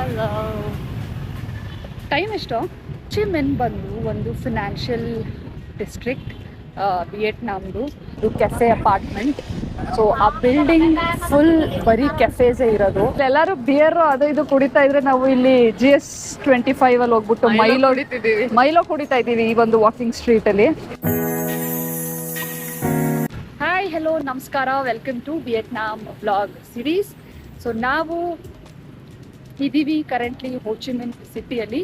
Hello. Time ಎಷ್ಟು? ಚಿಮೆನ್ ಬಂದು ಒಂದು ಫಿನಾನ್ಷಿಯಲ್ ಡಿಸ್ಟ್ರಿಕ್ಟ್ ವಿಯೆಟ್ನಾಮ್ದು. ಇದು ಕೆಫೆ ಅಪಾರ್ಟ್ಮೆಂಟ್. ಸೊ ಆ ಬಿಲ್ಡಿಂಗ್ ಫುಲ್ ಬರೀ ಕೆಫೇಸೇ ಇರೋದು. ಎಲ್ಲರೂ ಬಿಯರ್ ಅದು ಇದು ಕುಡಿತಾ ಇದ್ರೆ ನಾವು ಇಲ್ಲಿ GS25 ಅಲ್ಲಿ ಹೋಗ್ಬಿಟ್ಟು ಮೈಲೋ ಕುಡಿತಾ ಇದ್ದೀವಿ ಈ ಒಂದು ವಾಕಿಂಗ್ ಸ್ಟ್ರೀಟ್ ಅಲ್ಲಿ. ಹಾಯ್, ಹೆಲೋ, ನಮಸ್ಕಾರ, welcome to Vietnam vlog series. So ನಾವು ಇದ್ದೀವಿ ಕರೆಂಟ್ಲಿ ಹೋಚಿಮಿನ್ ಸಿಟಿಯಲ್ಲಿ.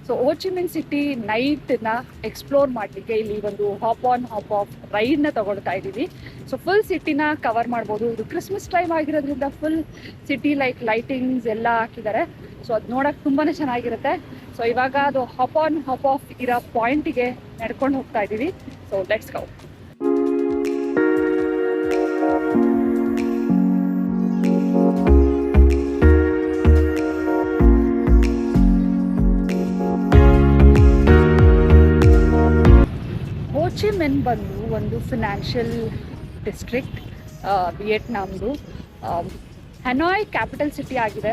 ಸೊ ಹೋಚಿಮಿನ್ ಸಿಟಿ ನೈಟ್ನ ಎಕ್ಸ್ಪ್ಲೋರ್ ಮಾಡಲಿಕ್ಕೆ ಇಲ್ಲಿ ಒಂದು ಹಾಪ್ ಆನ್ ಹಾಪ್ ಆಫ್ ರೈಡ್ನ ತಗೊಳ್ತಾ ಇದ್ದೀವಿ. ಸೊ ಫುಲ್ ಸಿಟಿನ ಕವರ್ ಮಾಡ್ಬೋದು. ಇದು ಕ್ರಿಸ್ಮಸ್ ಟೈಮ್ ಆಗಿರೋದ್ರಿಂದ ಫುಲ್ ಸಿಟಿ ಲೈಟಿಂಗ್ಸ್ ಎಲ್ಲ ಹಾಕಿದ್ದಾರೆ. ಸೊ ಅದು ನೋಡೋಕೆ ತುಂಬಾ ಚೆನ್ನಾಗಿರುತ್ತೆ. ಸೊ ಇವಾಗ ಅದು ಹಾಪ್ ಆನ್ ಹಾಪ್ ಆಫ್ ಇರೋ ಪಾಯಿಂಟಿಗೆ ನಡ್ಕೊಂಡು ಹೋಗ್ತಾ ಇದ್ದೀವಿ. So let's go. ಹೋಚಿಮಿನ್ ಬಂದು ಒಂದು financial district ವಿಯೆಟ್ನಾಮ್ದು. Hanoi capital city ಆಗಿದೆ,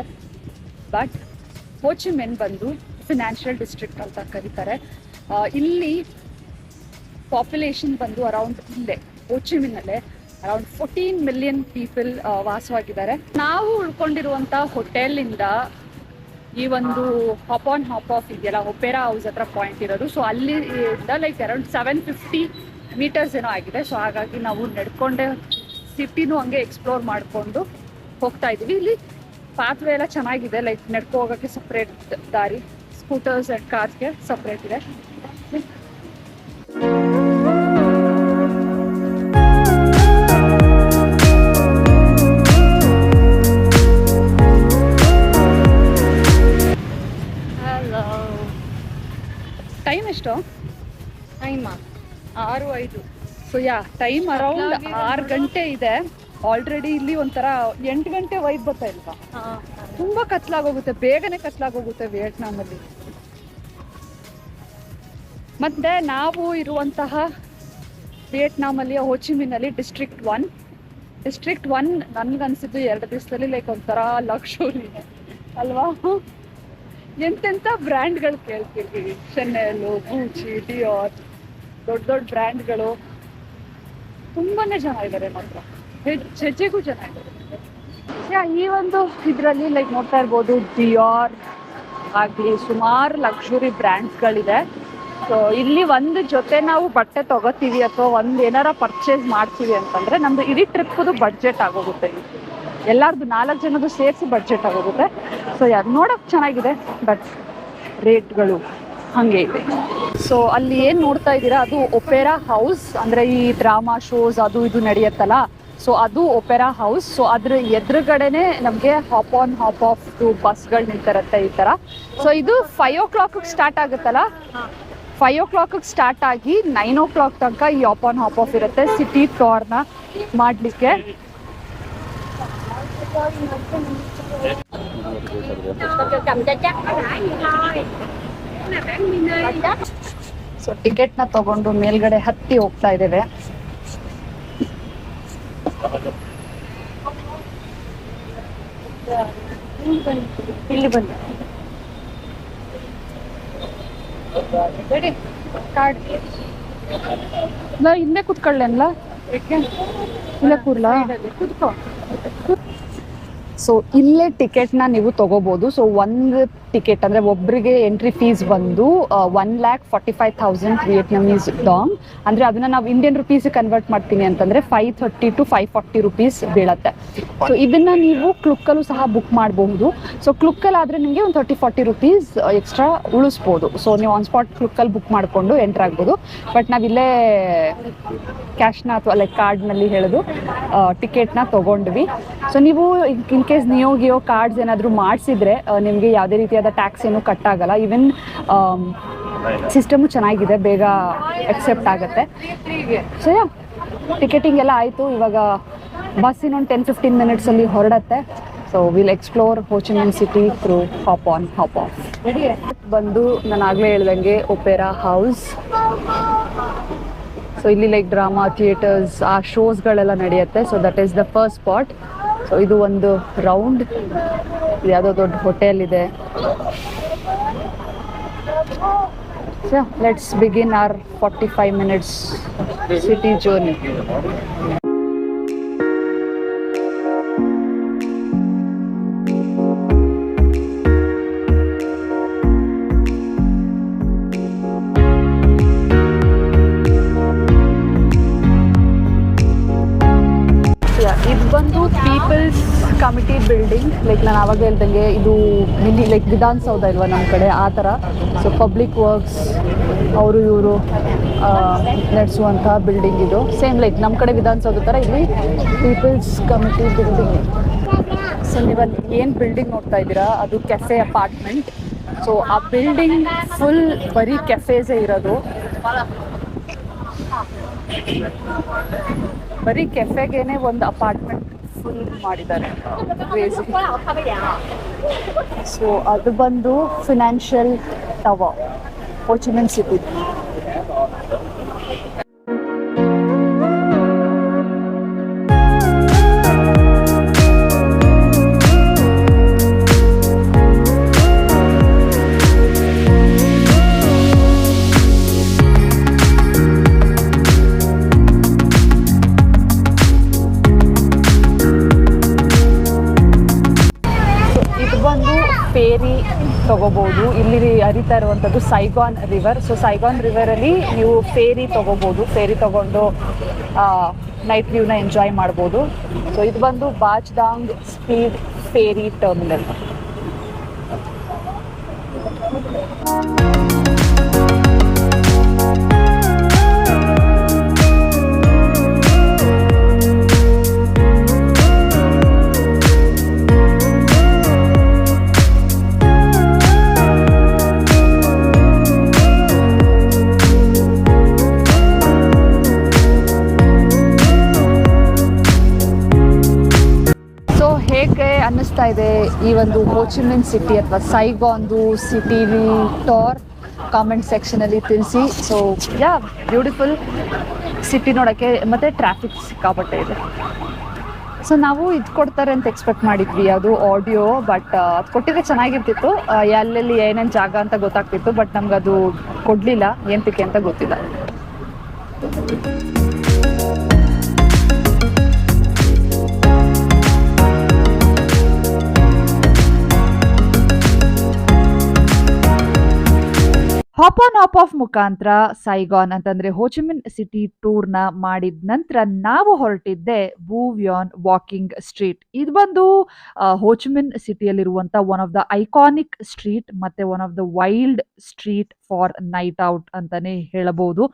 ಬಟ್ ಹೋಚಿಮಿನ್ ಬಂದು ಫಿನಾನ್ಷಿಯಲ್ ಡಿಸ್ಟ್ರಿಕ್ಟ್ ಅಂತ ಕರೀತಾರೆ. ಇಲ್ಲಿ ಪಾಪ್ಯುಲೇಷನ್ ಬಂದು ಅರೌಂಡ್ ಇಲ್ಲೇ ಹೋಚಿಮಿನ್ನಲ್ಲೇ ಅರೌಂಡ್ 14 ಮಿಲಿಯನ್ ಪೀಪಲ್ ವಾಸವಾಗಿದ್ದಾರೆ. ನಾವು ಉಳ್ಕೊಂಡಿರುವಂಥ ಹೋಟೆಲಿಂದ ಈ ಒಂದು ಹಾಪ್ ಆನ್ ಹಾಪ್ ಆಫ್ ಇದೆಯಲ್ಲ, ಒಪೆರಾ ಹೌಸ್ ಹತ್ರ ಪಾಯಿಂಟ್ ಇರೋದು. ಸೊ ಅಲ್ಲಿಂದ ಅರೌಂಡ್ 750 ಮೀಟರ್ಸ್ ಏನೋ ಆಗಿದೆ. ಸೊ ಹಾಗಾಗಿ ನಾವು ನಡ್ಕೊಂಡೆ ಸಿಟಿನೂ ಹಂಗೆ ಎಕ್ಸ್ಪ್ಲೋರ್ ಮಾಡಿಕೊಂಡು ಹೋಗ್ತಾ ಇದ್ದೀವಿ. ಇಲ್ಲಿ ಪಾತ್ವೆ ಎಲ್ಲ ಚೆನ್ನಾಗಿದೆ, ನಡ್ಕೊ ಹೋಗೋಕ್ಕೆ ಸಪ್ರೇಟ್ ದಾರಿ, ಸ್ಕೂಟರ್ಸ್ ಆ್ಯಂಡ್ ಕಾರ್ಸ್ಗೆ ಸಪ್ರೇಟ್ ಇದೆ. ಟೈಮ್ ಎಷ್ಟು? ಟೈಮ್ 6:05. ಸೊ ಟೈಮ್ ಅರೌಂಡ್ 6 ಗಂಟೆ ಇದೆ. ಆಲ್ರೆಡಿ ಇಲ್ಲಿ ಒಂಥರ 8 ಗಂಟೆ ವೈಬ್ ಬರ್ತಾ ಇಲ್ವಾ? ತುಂಬಾ ಕತ್ಲಾಗೋಗುತ್ತೆ, ಬೇಗನೆ ಕತ್ಲಾಗೋಗುತ್ತೆ ವಿಯೆಟ್ನಾಮಲ್ಲಿ. ಮತ್ತೆ ನಾವು ಇರುವಂತಹ ವಿಯೆಟ್ನಾಮಲ್ಲಿ ಹೋಚಿಮಿನಲ್ಲಿ ಡಿಸ್ಟ್ರಿಕ್ಟ್ 1 ನನ್ಗನ್ಸಿದ್ದು 2 ದಿವಸದಲ್ಲಿ ಒಂಥರ ಲಕ್ಷುರಿ ಅಲ್ವಾ? ಎಂತೆಂಥ ಬ್ರ್ಯಾಂಡ್ಗಳು ಕೇಳ್ತೀವಿ, ಶನೆಲ್, ಗೂಚಿ, ಡಿಯೋರ್, ದೊಡ್ಡ ದೊಡ್ಡ ಬ್ರ್ಯಾಂಡ್ಗಳು ತುಂಬಾನೇ ಚೆನ್ನಾಗಿದ್ದಾರೆ. ಮಾತ್ರ ಹೆಜ್ಜೆಗೂ ಚೆನ್ನಾಗಿದ್ದಾರೆ. ಈ ಒಂದು ಇದರಲ್ಲಿ ನೋಡ್ತಾ ಇರ್ಬೋದು, ಡಿಯೋರ್ ಆಗಲಿ ಸುಮಾರು ಲಕ್ಸುರಿ ಬ್ರ್ಯಾಂಡ್ಸ್ಗಳಿದೆ. ಸೊ ಇಲ್ಲಿ ಒಂದು ಜೊತೆ ನಾವು ಬಟ್ಟೆ ತಗೋತೀವಿ ಅಥವಾ ಒಂದು ಏನಾರ ಪರ್ಚೇಸ್ ಮಾಡ್ತೀವಿ ಅಂತಂದರೆ ನಮ್ಮದು ಇಡೀ ಟ್ರಿಪ್ಪದು ಬಡ್ಜೆಟ್ ಆಗೋಗುತ್ತೆ. ಎಲ್ಲರದು 4 ಜನದ್ದು ಸೇರಿಸಿ ಬಡ್ಜೆಟ್ ಆಗೋಗುತ್ತೆ. ಸೊ ನೋಡೋಕೆ ಚೆನ್ನಾಗಿದೆ, ಬಟ್ ರೇಟ್ಗಳು ಹಾಗೆ ಇದೆ. ಸೊ ಅಲ್ಲಿ ಏನು ನೋಡ್ತಾ ಇದ್ದೀರಾ ಅದು ಒಪೆರಾ ಹೌಸ್, ಅಂದರೆ ಈ ಡ್ರಾಮಾ ಶೋಸ್ ಅದು ಇದು ನಡೆಯುತ್ತಲ್ಲ, ಸೊ ಅದು ಒಪೆರಾ ಹೌಸ್. ಸೊ ಅದ್ರ ಎದುರುಗಡೆನೆ ನಮಗೆ ಹಾಪ್ ಆನ್ ಹಾಪ್ ಆಫ್ ಬಸ್ಗಳು ನಿಂತಿರುತ್ತೆ ಈ ಥರ. ಸೊ ಇದು 5 o'clock ಸ್ಟಾರ್ಟ್ ಆಗುತ್ತಲ್ಲ, 5 o'clock ಸ್ಟಾರ್ಟ್ ಆಗಿ 9 o'clock ತನಕ ಈ ಹಾಪ್ ಆನ್ ಹಾಪ್ ಆಫ್ ಇರುತ್ತೆ ಸಿಟಿ ಟೂರ್ನ ಮಾಡಲಿಕ್ಕೆ. ಸೊ ಟಿಕೆಟ್ನ ತಗೊಂಡು ಮೇಲ್ಗಡೆ ಹತ್ತಿ ಹೋಗ್ತಾ ಇದ್ದೇವೆ. ಇಲ್ಲಿ ಬನ್ನಿ, ಕಾರ್ಡ್ ಹಿಂದೆ ಕುತ್ಕೊಳ್ಳೇನಲ್ಲ, ಇಲ್ಲ ಕೂರ್ಲಾ ಕುತ್ಕೋ. ಸೊ ಇಲ್ಲೇ ಟಿಕೆಟ್ನ ನೀವು ತಗೋಬೋದು. ಸೊ ಒಂದು ಟಿಕೆಟ್ ಅಂದರೆ ಒಬ್ಬರಿಗೆ ಎಂಟ್ರಿ ಫೀಸ್ ಬಂದು 1,45,000 ವಿಯೆಟ್ನಾಮೀಸ್ ಡಾಂಗ್. ಅಂದರೆ ಅದನ್ನು ನಾವು ಇಂಡಿಯನ್ ರುಪೀಸ್ ಕನ್ವರ್ಟ್ ಮಾಡ್ತೀನಿ ಅಂತಂದರೆ 530 to 540 rupees ಬೀಳತ್ತೆ. ಸೊ ಇದನ್ನು ನೀವು ಕ್ಲುಕ್ಕಲ್ಲೂ ಸಹ ಬುಕ್ ಮಾಡಬಹುದು. ಸೊ ಕ್ಲುಕ್ಕಲ್ಲಿ ಆದರೆ ನಿಮಗೆ ಒಂದು 30-40 rupees ಎಕ್ಸ್ಟ್ರಾ ಉಳಿಸ್ಬೋದು. ಸೊ ನೀವು ಆನ್ ಸ್ಪಾಟ್ ಕ್ಲುಕ್ಕಲ್ಲಿ ಬುಕ್ ಮಾಡಿಕೊಂಡು ಎಂಟ್ರ್ ಆಗ್ಬೋದು. ಬಟ್ ನಾವಿಲ್ಲೇ ಕ್ಯಾಶ್ನ ಅಥವಾ ಕಾರ್ಡ್ನಲ್ಲಿ ಹೇಳೋದು ಟಿಕೆಟ್ನ ತೊಗೊಂಡ್ವಿ. ಸೊ ನೀವು ಇನ್ ಕೇಸ್ ಗಿಯೋ ಕಾರ್ಡ್ಸ್ ಏನಾದರೂ ಮಾಡಿಸಿದ್ರೆ ನಿಮಗೆ ಯಾವುದೇ ರೀತಿಯಾದ ಟ್ಯಾಕ್ಸ್ ಏನು ಕಟ್ ಆಗಲ್ಲ. ಈವನ್ ಸಿಸ್ಟಮು ಚೆನ್ನಾಗಿದೆ, ಬೇಗ ಅಕ್ಸೆಪ್ಟ್ ಆಗುತ್ತೆ. ಸೊ ಟಿಕೆಟಿಂಗ್ ಎಲ್ಲ ಆಯಿತು. ಇವಾಗ ಬಸ್ ಇನ್ನೊಂದು 10-15 minutesಲ್ಲಿ ಹೊರಡತ್ತೆ. So will explore Ho Chi Minh city through hop on hop off. ಬಂದು ನಾನು ಆಗಲೇ ಹೇಳ್ದಂಗೆ ಒಪೆರಾ ಹೌಸ್. ಸೊ ಇಲ್ಲಿ ಡ್ರಾಮಾ ಥಿಯೇಟರ್ಸ್ ಆ ಶೋಸ್ಗಳೆಲ್ಲ ನಡೆಯುತ್ತೆ. So that is the first spot. So ಇದು ಒಂದು ರೌಂಡ್, ಯಾವುದೋ ದೊಡ್ಡ ಹೋಟೆಲ್ ಇದೆ. So let's begin our 45 minutes city journey. ಇದು ಬಂದು ಪೀಪಲ್ಸ್ ಕಮಿಟಿ ಬಿಲ್ಡಿಂಗ್. ಲೈಕ್ ನಾನು ಆವಾಗ ಹೇಳ್ದಂಗೆ ಇದು ಮಿನಿ ಲೈಕ್ ವಿಧಾನಸೌಧ ಇಲ್ವಾ ನಮ್ಮ ಕಡೆ, ಆ ಥರ. ಸೊ ಪಬ್ಲಿಕ್ ವರ್ಕ್ಸ್ ಅವರು ಇವರು ನಡೆಸುವಂಥ ಬಿಲ್ಡಿಂಗ್ ಇದು. ಸೇಮ್ ಲೈಕ್ ನಮ್ಮ ಕಡೆ ವಿಧಾನಸೌಧ ಥರ ಇಲ್ಲಿ ಪೀಪಲ್ಸ್ ಕಮಿಟಿ ಬಿಲ್ಡಿಂಗ್. ಸೊ ನೀವಲ್ಲಿ ಏನು ಬಿಲ್ಡಿಂಗ್ ನೋಡ್ತಾ ಇದ್ದೀರಾ ಅದು ಕೆಫೆ ಅಪಾರ್ಟ್ಮೆಂಟ್. ಸೊ ಆ ಬಿಲ್ಡಿಂಗ್ ಫುಲ್ ಬರೀ ಕೆಫೇಸೇ ಇರೋದು. ಬರೀ ಕೆಫೆಗೇನೆ ಒಂದು ಅಪಾರ್ಟ್ಮೆಂಟ್ ಫುಲ್ ಮಾಡಿದ್ದಾರೆ. ಸೊ ಅದು ಬಂದು ಫಿನಾನ್ಷಿಯಲ್ ಟವರ್, ಹೋ ಚಿ ಮಿನ್ ಸಿಟಿ. ಫೇರಿ ತಗೋಬಹುದು. ಇಲ್ಲಿ ಹರಿತಾ ಇರುವಂಥದ್ದು ಸೈಗಾನ್ ರಿವರ್. ಸೊ ಸೈಗಾನ್ ರಿವರಲ್ಲಿ ನೀವು ಫೇರಿ ತಗೋಬಹುದು. ಫೇರಿ ತಗೊಂಡು ನೈಟ್ ವ್ಯೂನ ಎಂಜಾಯ್ ಮಾಡ್ಬೋದು. ಸೊ ಇದು ಬಂದು ಬಾಜ್ದಾಂಗ್ ಸ್ಪೀಡ್ ಫೇರಿ ಟರ್ಮಿನಲ್. ಅನ್ನಿಸ್ತಾ ಇದೆ ಈ ಒಂದು ಹೋ ಚಿ ಮಿನ್ ಸಿಟಿ ಅಥವಾ ಸೈಗಾನ್ದು ಸಿಟಿ ಟೂರ್ ಕಾಮೆಂಟ್ ಸೆಕ್ಷನಲ್ಲಿ ತಿಳಿಸಿ. ಸೊ ಯಾ, ಬ್ಯೂಟಿಫುಲ್ ಸಿಟಿ ನೋಡೋಕ್ಕೆ, ಮತ್ತು ಟ್ರಾಫಿಕ್ ಸಿಕ್ಕಾಪಟ್ಟೆ ಇದೆ. ಸೊ ನಾವು ಇದು ಕೊಡ್ತಾರೆ ಅಂತ ಎಕ್ಸ್ಪೆಕ್ಟ್ ಮಾಡಿದ್ವಿ, ಅದು ಆಡಿಯೋ. ಬಟ್ ಅದು ಕೊಟ್ಟಿದ್ರೆ ಚೆನ್ನಾಗಿರ್ತಿತ್ತು, ಎಲ್ಲೆಲ್ಲಿ ಏನೇನು ಜಾಗ ಅಂತ ಗೊತ್ತಾಗ್ತಿತ್ತು. ಬಟ್ ನಮ್ಗೆ ಅದು ಕೊಡಲಿಲ್ಲ, ಏನಕ್ಕೆ ಅಂತ ಗೊತ್ತಿಲ್ಲ. ಹಾಪ್ ಆನ್ ಹಾಪ್ ಆಫ್ ಮುಖಾಂತರ ಸೈಗಾನ್ ಅಂತಂದ್ರೆ ಹೋ ಚಿ ಮಿನ್ ಸಿಟಿ ಟೂರ್ನ ಮಾಡಿದ ನಂತರ ನಾವು ಹೊರಟಿದ್ದೆ ವು ವ್ಯಾನ್ ವಾಕಿಂಗ್ ಸ್ಟ್ರೀಟ್. ಇದು ಬಂದು ಹೋ ಚಿ ಮಿನ್ ಸಿಟಿಯಲ್ಲಿರುವಂಥ one of the iconic street ಮತ್ತೆ one of the wild street for night out ಅಂತಾನೆ ಹೇಳಬಹುದು.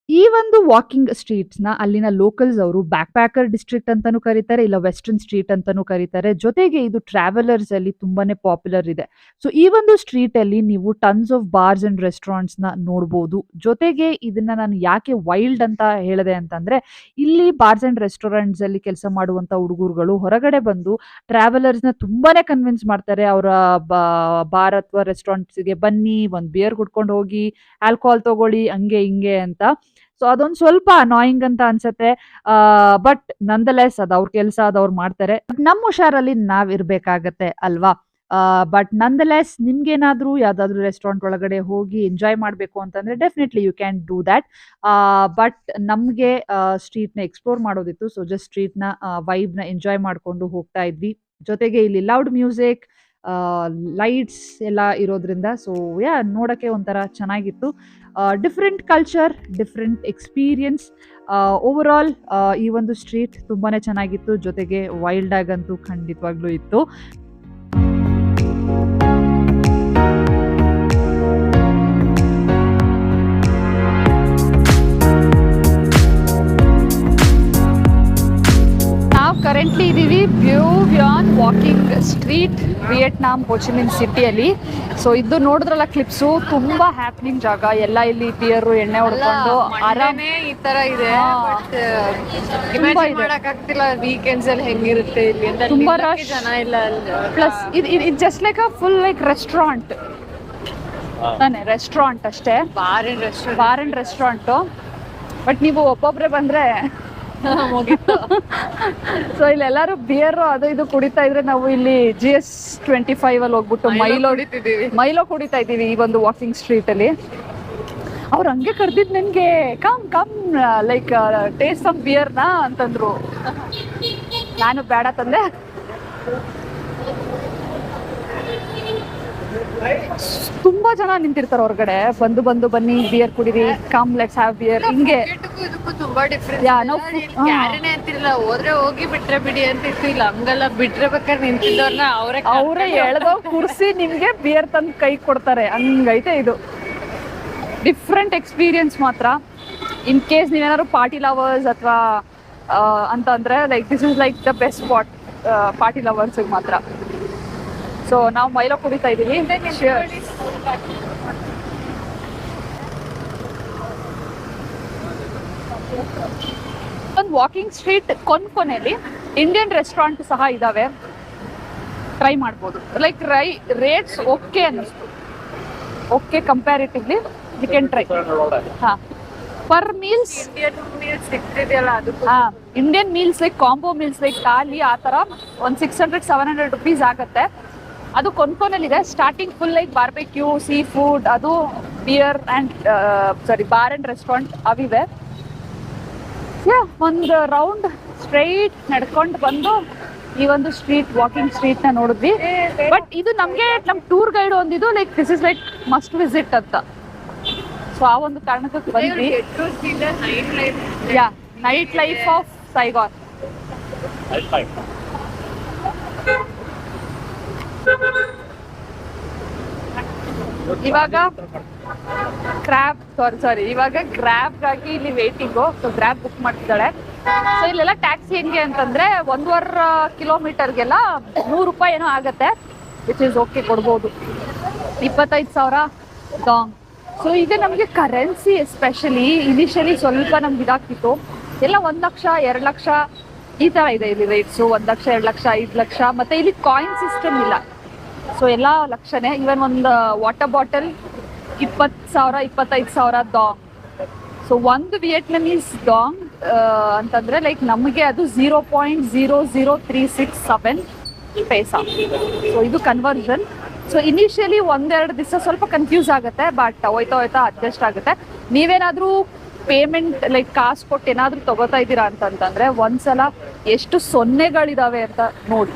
ಈ ಒಂದು ವಾಕಿಂಗ್ ಸ್ಟ್ರೀಟ್ಸ್ನ ಅಲ್ಲಿನ ಲೋಕಲ್ಸ್ ಅವರು ಬ್ಯಾಕ್ ಪ್ಯಾಕರ್ ಡಿಸ್ಟ್ರಿಕ್ಟ್ ಅಂತಾನೂ ಕರೀತಾರೆ, ಇಲ್ಲ ವೆಸ್ಟರ್ನ್ ಸ್ಟ್ರೀಟ್ ಅಂತಾನೂ ಕರೀತಾರೆ. ಜೊತೆಗೆ ಇದು ಟ್ರಾವೆಲರ್ಸ್ ಅಲ್ಲಿ ತುಂಬಾನೇ ಪಾಪ್ಯುಲರ್ ಇದೆ. ಸೊ ಈ ಒಂದು ಸ್ಟ್ರೀಟ್ ಅಲ್ಲಿ ನೀವು tons of bars and restaurants ನ ನೋಡಬಹುದು. ಜೊತೆಗೆ ಇದನ್ನ ನಾನು ಯಾಕೆ ವೈಲ್ಡ್ ಅಂತ ಹೇಳಿದೆ ಅಂತಂದ್ರೆ, ಇಲ್ಲಿ ಬಾರ್ಸ್ ಅಂಡ್ ರೆಸ್ಟೋರೆಂಟ್ಸ್ ಅಲ್ಲಿ ಕೆಲಸ ಮಾಡುವಂತ ಹುಡುಗರುಗಳು ಹೊರಗಡೆ ಬಂದು ಟ್ರಾವೆಲರ್ಸ್ ನ ತುಂಬಾನೇ ಕನ್ವಿನ್ಸ್ ಮಾಡ್ತಾರೆ. ಅವರ ಬಾರ್ ಅಥವಾ ರೆಸ್ಟೋರೆಂಟ್ಸ್ಗೆ ಬನ್ನಿ, ಒಂದು ಬಿಯರ್ ಕುಡ್ಕೊಂಡು ಹೋಗಿ, ಆಲ್ಕೋಹಾಲ್ ತಗೊಳ್ಳಿ, ಹಂಗೆ ಹಿಂಗೆ ಅಂತ. ಸೊ ಅದೊಂದು ಸ್ವಲ್ಪ ಅನಾಯಿಂಗ್ ಅಂತ ಅನ್ಸತ್ತೆ. ಬಟ್ ನಂದಲೆಸ್ ಅದು ಅವ್ರ ಕೆಲಸ, ಅದು ಅವ್ರು ಮಾಡ್ತಾರೆ. ನಮ್ಮ ಹುಷಾರಲ್ಲಿ ನಾವ್ ಇರ್ಬೇಕಾಗತ್ತೆ ಅಲ್ವಾ. ಬಟ್ ನಂದಲೆಸ್ ನಿಮ್ಗೇನಾದ್ರೂ ಯಾವ್ದಾದ್ರು ರೆಸ್ಟೋರೆಂಟ್ ಒಳಗಡೆ ಹೋಗಿ ಎಂಜಾಯ್ ಮಾಡಬೇಕು ಅಂತಂದ್ರೆ definitely you can do that. But ನಮಗೆ ಸ್ಟ್ರೀಟ್ನ ಎಕ್ಸ್ಪ್ಲೋರ್ ಮಾಡೋದಿತ್ತು. ಸೊ ಜಸ್ಟ್ ಸ್ಟ್ರೀಟ್ನ ವೈಬ್ನ ಎಂಜಾಯ್ ಮಾಡ್ಕೊಂಡು ಹೋಗ್ತಾ ಇದ್ವಿ. ಜೊತೆಗೆ ಇಲ್ಲಿ ಲೌಡ್ ಮ್ಯೂಸಿಕ್, ಲೈಟ್ಸ್ ಎಲ್ಲ ಇರೋದ್ರಿಂದ ಸೊ ಯಾ, ನೋಡೋಕ್ಕೆ ಒಂಥರ ಚೆನ್ನಾಗಿತ್ತು. Different culture, different experience. Over all ಈ ಒಂದು ಸ್ಟ್ರೀಟ್ ತುಂಬಾನೇ ಚೆನ್ನಾಗಿತ್ತು. ಜೊತೆಗೆ ವೈಲ್ಡ್ ಆಗಂತೂ ಖಂಡಿತವಾಗ್ಲೂ ಇತ್ತು. ಕರೆಂಟ್ಲಿ ಇದ್ದೀವಿ view van walking street, Vietnam ಹೋ ಚಿ ಮಿನ್ ಸಿಟಿಯಲ್ಲಿ. ಸೊ ಇದು ನೋಡಿದ್ರಲ್ಲ ಕ್ಲಿಪ್ಸು, ತುಂಬಾ ಹ್ಯಾಪ್ನಿಂಗ್ ಜಾಗ. ಎಲ್ಲ ಇಲ್ಲಿ ಬಿಯರ್, ಎಣ್ಣೆ ಹೊಡ್ಕೊಂಡು ಆರಾಮೇ ಈ ತರ ಇದೆ. ಮಾಡಕ್ಕಾಗ್ತಿಲ್ಲ ವೀಕೆಂಡ್ಸ್ ಅಲ್ಲಿ ಹೆಂಗಿರುತ್ತೆ ಇಲ್ಲಿ ಅಂತ. ತುಂಬಾ ರಶ್, ಜನ ಇಲ್ಲ. ಪ್ಲಸ್ ಇದು just like a full like restaurant ತಾನೆ, ರೆಸ್ಟೋರೆಂಟ್ ಅಷ್ಟೇ, ಬಾರ್ ಅಂಡ್ ರೆಸ್ಟೋರೆಂಟ್. ಬಟ್ ನೀವು ಒಬ್ಬೊಬ್ರೆ ಬಂದ್ರೆ ಮುಗೀತು. ಸೊ ಇಲ್ಲೆಲ್ಲರೂ ಬಿಯರ್ ಅದು ಇದು ಕುಡಿತಾ ಇದ್ರೆ ನಾವು ಇಲ್ಲಿ GS25 ಅಲ್ಲಿ ಹೋಗ್ಬಿಟ್ಟು ಮೈಲೋ ಕುಡಿತಾ ಇದೀವಿ ಈ ಒಂದು ವಾಕಿಂಗ್ ಸ್ಟ್ರೀಟ್ ಅಲ್ಲಿ. ಅವ್ರು ಹಂಗೆ ಕರ್ದಿದ್ ನನ್ಗೆ come come like taste some ಬಿಯರ್ನಾ ಅಂತಂದ್ರು. ನಾನು ಬೇಡ ತಂದೆ. ತುಂಬಾ ಜನ ನಿಂತಿರ್ತಾರೆ ಹೊರಗಡೆ, ಬಂದು ಬನ್ನಿ ಬಿಯರ್ ಕುಡಿರಿ, ಕಮ್ ಲೆಟ್ಸ್ ಹ್ಯಾವ್ ಬಿಯರ್ ಹಿಂಗೆ. ಇದಕ್ಕೂ ತುಂಬಾ ಡಿಫ್ರೆನ್ಸ್. ಯಾ ನಾವು ಕ್ಯಾರಿನೇ ಅಂತಿರಲ್ಲ, ಹೋದ್ರೆ ಹೋಗಿ ಬಿಟ್ರೆ ಬಿಡಿ ಅಂತಿತ್ತು. ಇಲ್ಲ ಹಂಗಲ್ಲ, ಬಿಟ್ರೆ ಬೇಕಾದ್ರೆ ನಿಂತಿದ್ದವ್ರನ್ನ ಅವರೇ ಎಳ್ದೋ ಕುರ್ಸಿ ನಿಮ್ಗೆ ಬಿಯರ್ ತಂದು ಕೈ ಕೊಡ್ತಾರೆ, ಹಂಗೈತೆ ಇದು. ಡಿಫ್ರೆಂಟ್ ಎಕ್ಸ್ಪೀರಿಯನ್ಸ್ ಮಾತ್ರ. ಇನ್ ಕೇಸ್ ನೀವೇನಾದ್ರು ಪಾರ್ಟಿ ಲವರ್ಸ್ ಅಥವಾ ಅಂತಂದ್ರೆ like this is like the best spot party ಲವರ್ಸ್ಗೆ ಮಾತ್ರ. ಸೊ ನಾವು ಮೈಲೋ ಕುಡಿತಾ ಇದೀವಿ. ಒಂದು ವಾಕಿಂಗ್ ಸ್ಟ್ರೀಟ್ ಕೊನೆಯಲ್ಲಿ ಇಂಡಿಯನ್ ರೆಸ್ಟೋರೆಂಟ್ ಸಹ ಇದಾವೆ, ಟ್ರೈ ಮಾಡ್ಬೋದು. ಲೈಕ್ ರೇಟ್ಸ್ ಓಕೆ ಅನ್ನಿಸ್ತು, okay comparatively we can try. ಹಾ, ಪರ್ ಮೀಲ್ಸ್ ಇಂಡಿಯನ್ ಮೀಲ್ಸ್ ಸಿಗ್ತಿದೆಯಲ್ಲ ಅದು. Indian meals like combo meals like thali ಆ ಥರ ಒಂದು 600-700 ರುಪೀಸ್ ಆಗುತ್ತೆ. ಅದು ಕೊನೆಯಲ್ಲಿದೆ. Starting full like barbecue, sea food, ಅದು beer and bar and restaurant ಅವಿವೆ. ಒಂದು ರೌಂಡ್ ಸ್ಟ್ರೈಟ್ ನಡ್ಕೊಂಡು ಬಂದು ಈ ಒಂದು ವಾಕಿಂಗ್ ಸ್ಟ್ರೀಟ್ನ ನೋಡಿದ್ವಿ. ಬಟ್ ಇದು ನಮಗೆ ನಮ್ಮ ಟೂರ್ ಗೈಡ್ ಒಂದಿದು like this is like must visit ಅಂತ. ಸೊ ಆ ಒಂದು ಕಾರಣಕ್ಕೆ ಬಂದ್ವಿ. Night life of Saigon. ಇವಾಗ ಇವಾಗ ಗ್ರ್ಯಾಬ್ಗಾಗಿ ಇಲ್ಲಿ ವೇಟಿಂಗು. ಸೊ ಗ್ರ್ಯಾಬ್ ಬುಕ್ ಮಾಡ್ತಿದ್ದಾಳೆ. ಸೊ ಇಲ್ಲೆಲ್ಲ ಟ್ಯಾಕ್ಸಿ ಹೆಂಗೆ ಅಂತಂದ್ರೆ 1.5 ಕಿಲೋಮೀಟರ್ಗೆಲ್ಲ 100 ರೂಪಾಯಿ ಏನೋ ಆಗತ್ತೆ, ವಿಚ್ ಇಸ್ ಓಕೆ, ಕೊಡ್ಬೋದು. 25,000 ಡಾಂಗ್. ಸೊ ಈಗ ನಮಗೆ ಕರೆನ್ಸಿ ಎಸ್ಪೆಷಲಿ ಇನಿಷಿಯಲಿ ಸ್ವಲ್ಪ ನಮ್ಗೆ ಇದಾಗ್ತಿತ್ತು. ಎಲ್ಲ 1 ಲಕ್ಷ 2 ಲಕ್ಷ ಈ ಥರ ಇದೆ ಇಲ್ಲಿ ರೇಟ್ಸು. 1 ಲಕ್ಷ 2 ಲಕ್ಷ 5 ಲಕ್ಷ. ಮತ್ತೆ ಇಲ್ಲಿ ಕಾಯಿನ್ ಸಿಸ್ಟಮ್ ಇಲ್ಲ. ಸೊ ಎಲ್ಲ ಲಕ್ಷನೇ. ಇವನ್ ಒಂದು ವಾಟರ್ ಬಾಟಲ್ 20,000 25,000 ಡಾಂಗ್. ಸೊ ಒಂದು ವಿಯೆಟ್ನಮೀಸ್ ಡಾಂಗ್ ಅಂತಂದ್ರೆ ಲೈಕ್ ನಮಗೆ ಅದು 0.00367 ಪೈಸಾ. ಸೊ ಇದು ಕನ್ವರ್ಷನ್. ಸೊ ಇನಿಷಿಯಲಿ 1-2 ದಿವಸ ಸ್ವಲ್ಪ ಕನ್ಫ್ಯೂಸ್ ಆಗುತ್ತೆ, ಬಟ್ ಹೋಯ್ತಾ ಅಡ್ಜಸ್ಟ್ ಆಗುತ್ತೆ. ನೀವೇನಾದ್ರೂ ಪೇಮೆಂಟ್ ಲೈಕ್ ಕಾಸು ಕೊಟ್ಟು ಏನಾದ್ರೂ ತಗೋತಾ ಇದ್ದೀರಾ ಅಂತಂತಂದ್ರೆ ಒಂದ್ಸಲ ಎಷ್ಟು ಸೊನ್ನೆಗಳಿದಾವೆ ಅಂತ ನೋಡಿ.